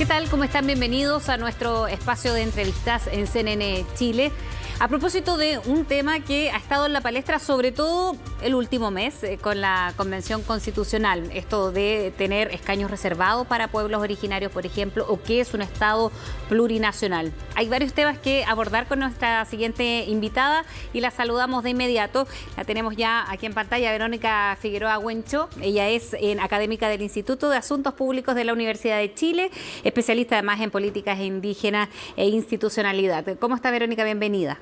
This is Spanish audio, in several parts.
¿Qué tal? ¿Cómo están? Bienvenidos a nuestro espacio de entrevistas en CNN Chile. A propósito de un tema que ha estado en la palestra, sobre todo el último mes, con la Convención Constitucional, esto de tener escaños reservados para pueblos originarios, por ejemplo, o qué es un Estado plurinacional. Hay varios temas que abordar con nuestra siguiente invitada y la saludamos de inmediato. La tenemos ya aquí en pantalla, Verónica Figueroa Huencho. Ella es académica del Instituto de Asuntos Públicos de la Universidad de Chile, especialista además en políticas indígenas e institucionalidad. ¿Cómo está, Verónica? Bienvenida.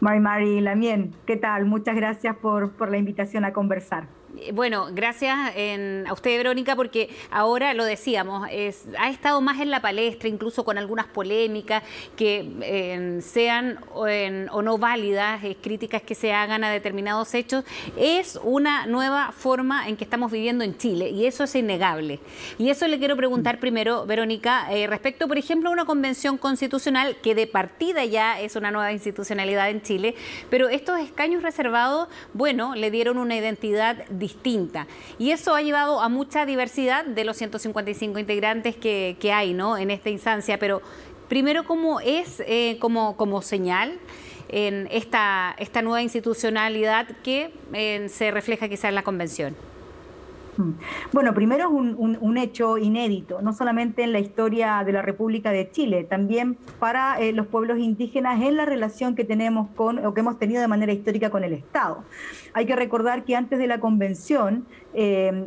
Mari Lamien, ¿qué tal? Muchas gracias por la invitación a conversar. Bueno, gracias a usted, Verónica, porque ahora lo decíamos, ha estado más en la palestra, incluso con algunas polémicas que sean o no válidas, críticas que se hagan a determinados hechos. Es una nueva forma en que estamos viviendo en Chile y eso es innegable. Y eso le quiero preguntar primero, Verónica, respecto, por ejemplo, a una convención constitucional que de partida ya es una nueva institucionalidad en Chile, pero estos escaños reservados, bueno, le dieron una identidad distinta. Y eso ha llevado a mucha diversidad de los 155 integrantes que hay, ¿no?, en esta instancia. Pero primero, ¿cómo es como señal en esta nueva institucionalidad que se refleja quizá en la convención? Bueno, primero es un hecho inédito, no solamente en la historia de la República de Chile, también para los pueblos indígenas en la relación que tenemos o que hemos tenido de manera histórica con el Estado. Hay que recordar que antes de la convención,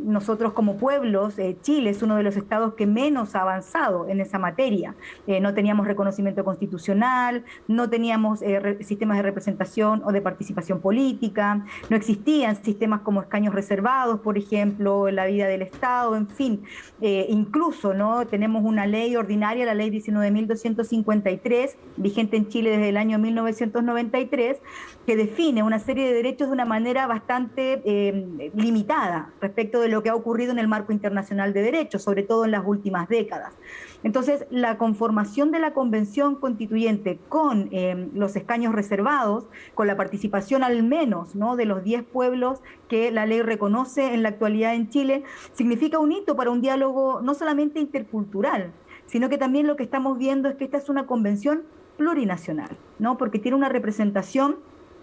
nosotros como pueblos, Chile es uno de los estados que menos ha avanzado en esa materia. No teníamos reconocimiento constitucional, no teníamos sistemas de representación o de participación política, no existían sistemas como escaños reservados, por ejemplo, en la vida del Estado, en fin. Incluso, ¿no?, tenemos una ley ordinaria, la ley 19.253, vigente en Chile desde el año 1993, que define una serie de derechos de una manera bastante limitada respecto de lo que ha ocurrido en el marco internacional de derechos, sobre todo en las últimas décadas. Entonces, la conformación de la Convención Constituyente con los escaños reservados, con la participación al menos, ¿no?, de los 10 pueblos que la ley reconoce en la actualidad en Chile, significa un hito para un diálogo no solamente intercultural, sino que también lo que estamos viendo es que esta es una convención plurinacional, ¿no?, porque tiene una representación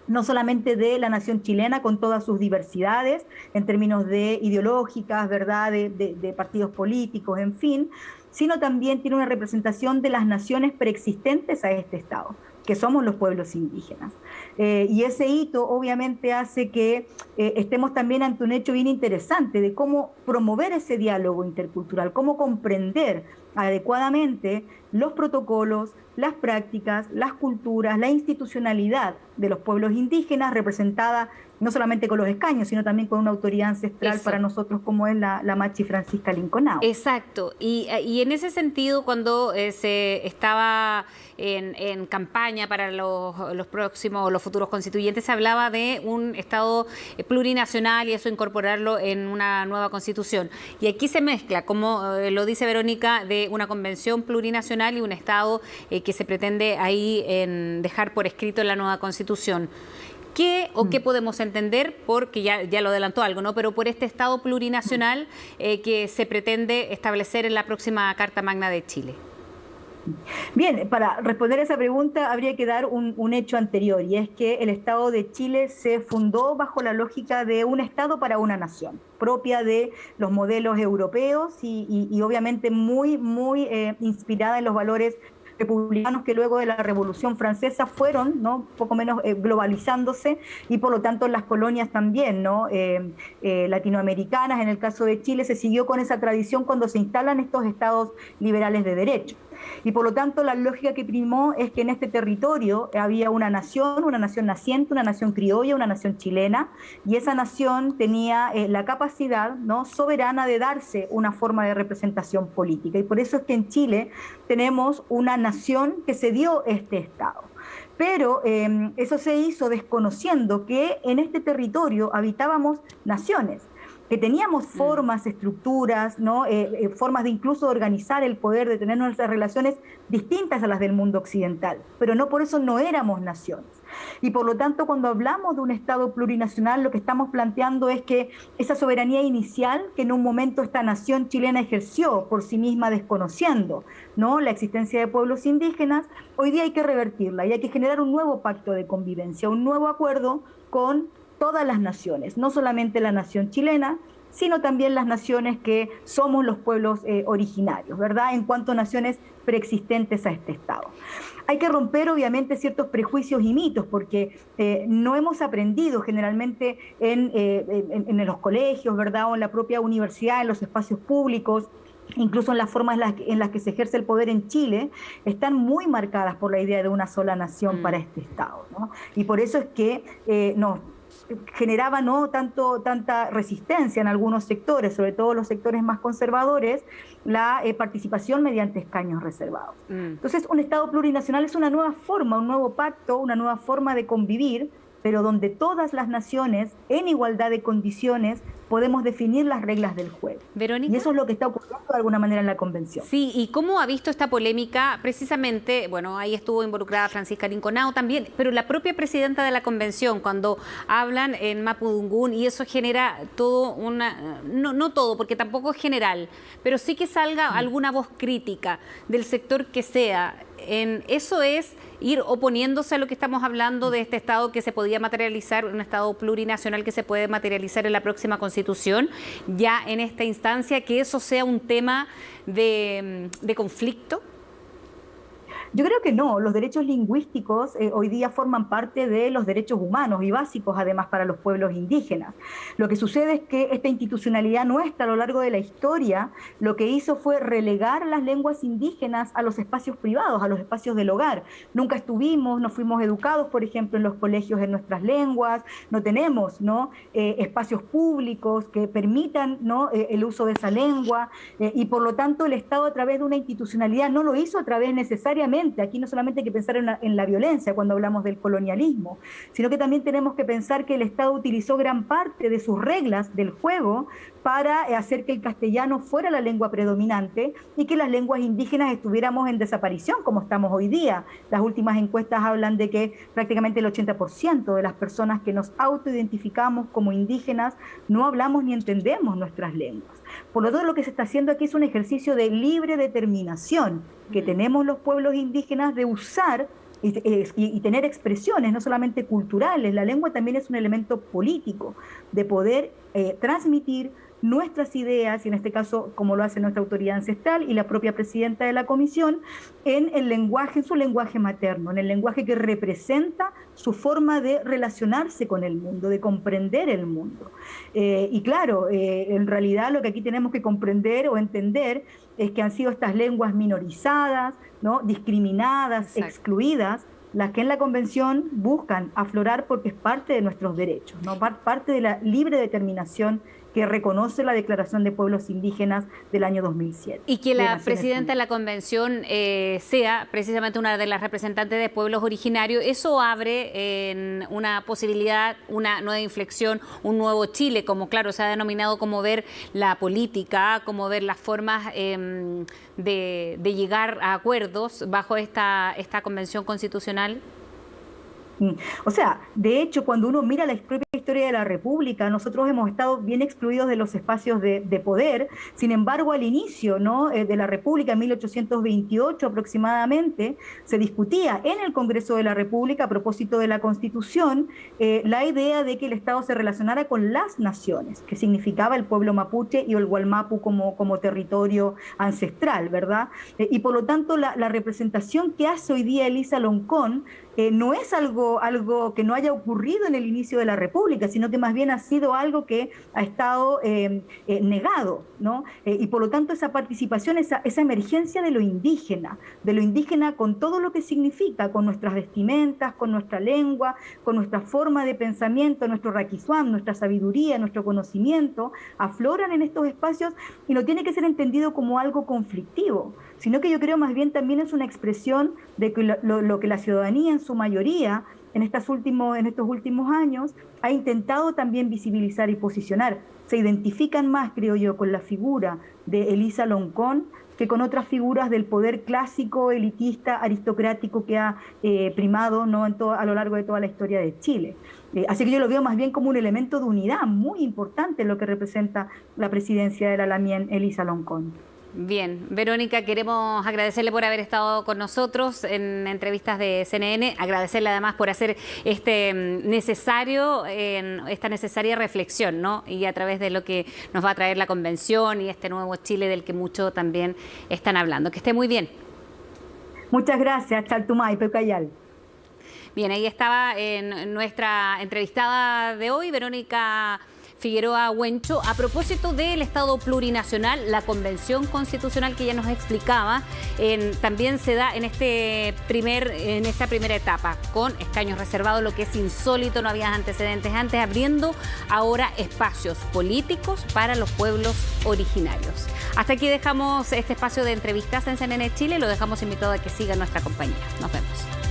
no solamente de la nación chilena con todas sus diversidades en términos de ideológicas, ¿verdad?, de partidos políticos, en fin, sino también tiene una representación de las naciones preexistentes a este Estado, que somos los pueblos indígenas. Y ese hito obviamente hace que estemos también ante un hecho bien interesante de cómo promover ese diálogo intercultural, cómo comprender adecuadamente los protocolos, las prácticas, las culturas, la institucionalidad de los pueblos indígenas, representada no solamente con los escaños, sino también con una autoridad ancestral para nosotros como es la Machi Francisca Linconao. Exacto. Y en ese sentido, cuando se estaba en campaña para los próximos, los futuros constituyentes, se hablaba de un Estado plurinacional y eso incorporarlo en una nueva constitución. Y aquí se mezcla, como lo dice Verónica, de una convención plurinacional y un Estado que se pretende ahí dejar por escrito en la nueva constitución. ¿Qué podemos entender, porque ya lo adelantó algo, ¿no?, pero por este Estado plurinacional que se pretende establecer en la próxima Carta Magna de Chile? Bien, para responder a esa pregunta habría que dar un hecho anterior, y es que el Estado de Chile se fundó bajo la lógica de un Estado para una nación, propia de los modelos europeos y obviamente muy inspirada en los valores republicanos que luego de la Revolución Francesa fueron, ¿no?, poco menos globalizándose, y por lo tanto las colonias también, ¿no?, latinoamericanas. En el caso de Chile se siguió con esa tradición cuando se instalan estos estados liberales de derecho. Y por lo tanto la lógica que primó es que en este territorio había una nación naciente, una nación criolla, una nación chilena, y esa nación tenía la capacidad, ¿no?, soberana de darse una forma de representación política. Y por eso es que en Chile tenemos una nación que se dio este Estado. Pero eso se hizo desconociendo que en este territorio habitábamos naciones, que teníamos formas, estructuras, ¿no?, formas de incluso organizar el poder, de tener nuestras relaciones distintas a las del mundo occidental, pero no por eso no éramos naciones. Y por lo tanto, cuando hablamos de un Estado plurinacional, lo que estamos planteando es que esa soberanía inicial que en un momento esta nación chilena ejerció por sí misma desconociendo, ¿no?, la existencia de pueblos indígenas, hoy día hay que revertirla y hay que generar un nuevo pacto de convivencia, un nuevo acuerdo con todas las naciones, no solamente la nación chilena, sino también las naciones que somos los pueblos originarios, ¿verdad?, en cuanto a naciones preexistentes a este Estado. Hay que romper, obviamente, ciertos prejuicios y mitos, porque no hemos aprendido generalmente en los colegios, ¿verdad?, o en la propia universidad, en los espacios públicos, incluso en las formas en las que se ejerce el poder en Chile, están muy marcadas por la idea de una sola nación para este Estado, ¿no? Y por eso es que nos generaba no tanta resistencia en algunos sectores, sobre todo los sectores más conservadores, la participación mediante escaños reservados. Entonces, un Estado plurinacional es una nueva forma, un nuevo pacto, una nueva forma de convivir, pero donde todas las naciones, en igualdad de condiciones, podemos definir las reglas del juego. Verónica. Y eso es lo que está ocurriendo de alguna manera en la convención. Sí, ¿y cómo ha visto esta polémica? Precisamente, bueno, ahí estuvo involucrada Francisca Rinconado también, pero la propia presidenta de la convención, cuando hablan en Mapudungún, y eso genera todo no todo, porque tampoco es general, pero sí que salga alguna voz crítica del sector que sea. Eso es ir oponiéndose a lo que estamos hablando de este Estado que se podía materializar, un Estado plurinacional que se puede materializar en la próxima Constitución, ya en esta instancia, que eso sea un tema de conflicto. Yo creo que no, los derechos lingüísticos hoy día forman parte de los derechos humanos y básicos además para los pueblos indígenas. Lo que sucede es que esta institucionalidad nuestra a lo largo de la historia lo que hizo fue relegar las lenguas indígenas a los espacios privados, a los espacios del hogar. Nunca no fuimos educados, por ejemplo, en los colegios en nuestras lenguas, no tenemos, ¿no?, espacios públicos que permitan, ¿no?, el uso de esa lengua, y por lo tanto el Estado a través de una institucionalidad no lo hizo a través necesariamente. Aquí no solamente hay que pensar en la violencia cuando hablamos del colonialismo, sino que también tenemos que pensar que el Estado utilizó gran parte de sus reglas del juego para hacer que el castellano fuera la lengua predominante y que las lenguas indígenas estuviéramos en desaparición, como estamos hoy día. Las últimas encuestas hablan de que prácticamente el 80% de las personas que nos autoidentificamos como indígenas no hablamos ni entendemos nuestras lenguas. Por lo tanto, lo que se está haciendo aquí es un ejercicio de libre determinación que tenemos los pueblos indígenas de usar y tener expresiones, no solamente culturales. La lengua también es un elemento político de poder transmitir nuestras ideas, y en este caso, como lo hace nuestra autoridad ancestral y la propia presidenta de la comisión, en el lenguaje, en su lenguaje materno, en el lenguaje que representa su forma de relacionarse con el mundo, de comprender el mundo. Y claro, en realidad lo que aquí tenemos que comprender o entender es que han sido estas lenguas minorizadas, ¿no?, discriminadas, exacto, excluidas, las que en la convención buscan aflorar porque es parte de nuestros derechos, ¿no?, parte de la libre determinación que reconoce la Declaración de Pueblos Indígenas del año 2007. Y que la presidenta de la convención sea precisamente una de las representantes de pueblos originarios, eso abre en una posibilidad, una nueva inflexión, un nuevo Chile, como claro se ha denominado, como ver la política, como ver las formas de llegar a acuerdos bajo esta convención constitucional. O sea, de hecho, cuando uno mira la propia historia de la República, nosotros hemos estado bien excluidos de los espacios de poder. Sin embargo, al inicio, ¿no?, de la República, en 1828 aproximadamente, se discutía en el Congreso de la República, a propósito de la Constitución, la idea de que el Estado se relacionara con las naciones, que significaba el pueblo mapuche y el Gualmapu como territorio ancestral, ¿verdad? Y por lo tanto, la representación que hace hoy día Elisa Loncón no es algo que no haya ocurrido en el inicio de la República, sino que más bien ha sido algo que ha estado negado, ¿no? Y por lo tanto esa participación, esa emergencia de lo indígena con todo lo que significa, con nuestras vestimentas, con nuestra lengua, con nuestra forma de pensamiento, nuestro raquizuam, nuestra sabiduría, nuestro conocimiento, afloran en estos espacios y no tiene que ser entendido como algo conflictivo, sino que yo creo más bien también es una expresión de que lo que la ciudadanía en su mayoría en estos últimos años ha intentado también visibilizar y posicionar. Se identifican más, creo yo, con la figura de Elisa Loncón que con otras figuras del poder clásico, elitista, aristocrático que ha primado, ¿no?, a lo largo de toda la historia de Chile. Así que yo lo veo más bien como un elemento de unidad muy importante en lo que representa la presidencia de la LAMIEN, Elisa Loncón. Bien, Verónica, queremos agradecerle por haber estado con nosotros en entrevistas de CNN, agradecerle además por hacer esta necesaria reflexión, ¿no? Y a través de lo que nos va a traer la convención y este nuevo Chile del que mucho también están hablando. Que esté muy bien. Muchas gracias, Chaltumay, Peucayal. Bien, ahí estaba nuestra entrevistada de hoy, Verónica Figueroa Huencho, a propósito del Estado plurinacional, la Convención Constitucional que ya nos explicaba, también se da en esta primera etapa, con escaños reservados, lo que es insólito, no había antecedentes antes, abriendo ahora espacios políticos para los pueblos originarios. Hasta aquí dejamos este espacio de entrevistas en CNN Chile, lo dejamos invitado a que siga nuestra compañía. Nos vemos.